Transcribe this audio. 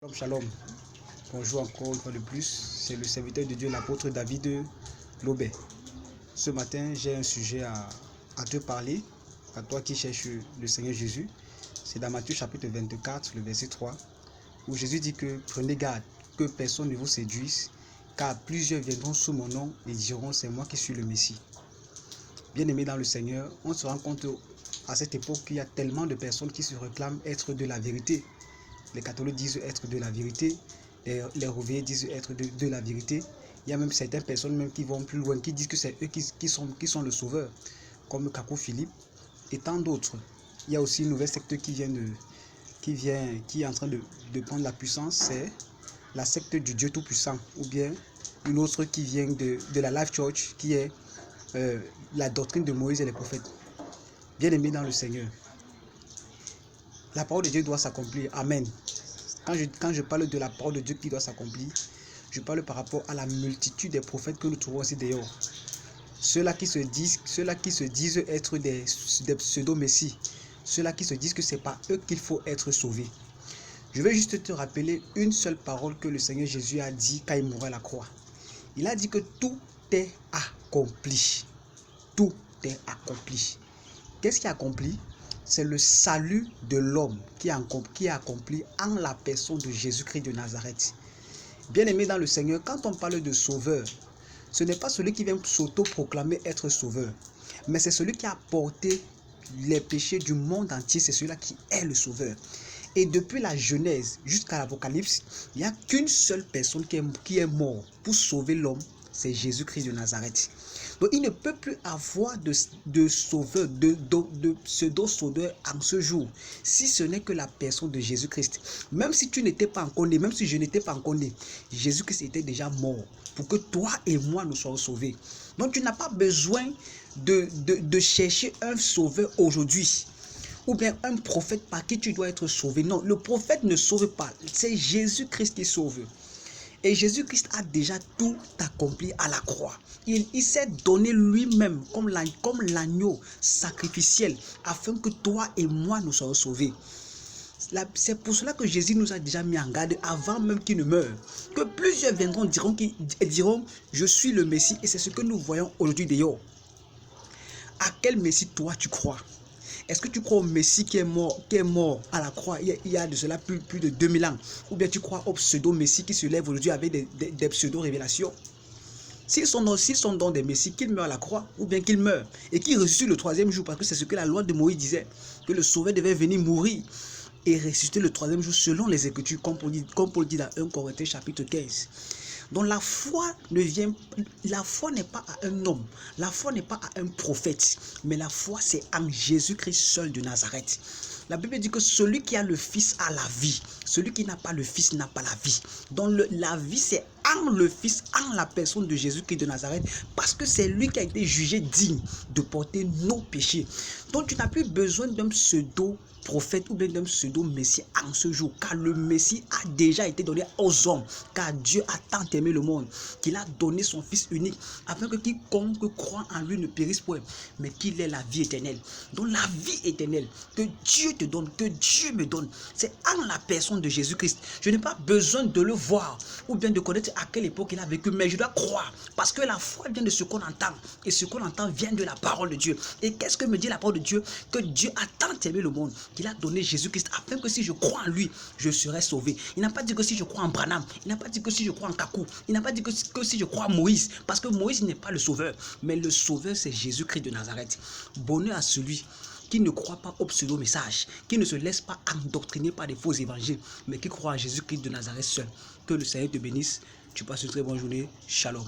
Shalom, shalom. Bonjour encore une fois de plus. C'est le serviteur de Dieu, l'apôtre David Lobet. Ce matin, j'ai un sujet à te parler, à toi qui cherches le Seigneur Jésus. C'est dans Matthieu chapitre 24, le verset 3, où Jésus dit que prenez garde que personne ne vous séduise, car plusieurs viendront sous mon nom et diront c'est moi qui suis le Messie. Bien-aimés dans le Seigneur, on se rend compte à cette époque qu'il y a tellement de personnes qui se réclament être de la vérité. Les catholiques disent être de la vérité, les réveillés disent être de la vérité. Il y a même certaines personnes même qui vont plus loin, qui disent que c'est eux qui sont le sauveur, comme Kakou Philippe et tant d'autres. Il y a aussi une nouvelle secte qui est en train de prendre la puissance, c'est la secte du Dieu Tout-Puissant, ou bien une autre qui vient de la Life Church, qui est la doctrine de Moïse et les prophètes. Bien-aimés dans le Seigneur, la parole de Dieu doit s'accomplir. Amen. Quand je parle de la parole de Dieu qui doit s'accomplir, je parle par rapport à la multitude des prophètes que nous trouvons aussi dehors. Ceux-là qui se disent être des pseudo-messies. Ceux-là qui se disent que ce n'est pas eux qu'il faut être sauvés. Je vais juste te rappeler une seule parole que le Seigneur Jésus a dit quand il mourait à la croix. Il a dit que tout est accompli. Tout est accompli. Qu'est-ce qui est accompli? C'est le salut de l'homme qui est accompli en la personne de Jésus-Christ de Nazareth. Bien-aimé dans le Seigneur, quand on parle de sauveur, ce n'est pas celui qui vient s'auto-proclamer être sauveur, mais c'est celui qui a porté les péchés du monde entier, c'est celui-là qui est le sauveur. Et depuis la Genèse jusqu'à l'Apocalypse, il n'y a qu'une seule personne qui est morte pour sauver l'homme, c'est Jésus-Christ de Nazareth. Donc il ne peut plus avoir de sauveur, de pseudo-sauveur en ce jour, si ce n'est que la personne de Jésus-Christ. Même si tu n'étais pas encore né, même si je n'étais pas encore né, Jésus-Christ était déjà mort pour que toi et moi nous soyons sauvés. Donc tu n'as pas besoin de chercher un sauveur aujourd'hui, ou bien un prophète par qui tu dois être sauvé. Non, le prophète ne sauve pas, c'est Jésus-Christ qui sauve. Et Jésus-Christ a déjà tout accompli à la croix. Il s'est donné lui-même comme l'agneau sacrificiel afin que toi et moi nous soyons sauvés. C'est pour cela que Jésus nous a déjà mis en garde avant même qu'il ne meure. Que plusieurs viendront diront je suis le Messie, et c'est ce que nous voyons aujourd'hui dehors. À quel Messie toi tu crois? Est-ce que tu crois au Messie qui est mort à la croix il y a de cela plus de 2000 ans? Ou bien tu crois au pseudo-Messie qui se lève aujourd'hui avec des pseudo-révélations? S'ils sont dans des Messies, qu'ils meurent à la croix, ou bien qu'ils meurent et qu'ils ressuscitent le troisième jour, parce que c'est ce que la loi de Moïse disait, que le sauveur devait venir mourir et ressusciter le troisième jour selon les Écritures, comme Paul dit dans 1 Corinthiens chapitre 15. Donc la foi n'est pas à un homme, la foi n'est pas à un prophète, mais la foi c'est en Jésus-Christ seul de Nazareth. La Bible dit que celui qui a le Fils a la vie, celui qui n'a pas le Fils n'a pas la vie. Donc la vie c'est en le Fils, en la personne de Jésus-Christ de Nazareth, parce que c'est lui qui a été jugé digne de porter nos péchés. Donc tu n'as plus besoin d'un pseudo-prophète ou bien d'un pseudo-messie en ce jour, car le Messie a déjà été donné aux hommes, car Dieu a tant aimé le monde qu'il a donné son Fils unique, afin que quiconque croit en lui ne périsse point, mais qu'il ait la vie éternelle. Donc la vie éternelle que Dieu te donne, que Dieu me donne, c'est en la personne de Jésus-Christ. Je n'ai pas besoin de le voir ou bien de connaître à quelle époque il a vécu, mais je dois croire, parce que la foi vient de ce qu'on entend, et ce qu'on entend vient de la parole de Dieu. Et qu'est-ce que me dit la parole de Dieu? Que Dieu a tant aimé le monde qu'il a donné Jésus-Christ afin que si je crois en lui, je serai sauvé. Il n'a pas dit que si je crois en Branham, il n'a pas dit que si je crois en Kakou, il n'a pas dit que si je crois en Moïse, parce que Moïse n'est pas le sauveur, mais le sauveur c'est Jésus-Christ de Nazareth. Bonheur à celui qui ne croit pas au pseudo-message, qui ne se laisse pas endoctriner par des faux évangiles, mais qui croit en Jésus-Christ de Nazareth seul. Que le Seigneur te bénisse. Tu passes une très bonne journée. Shalom.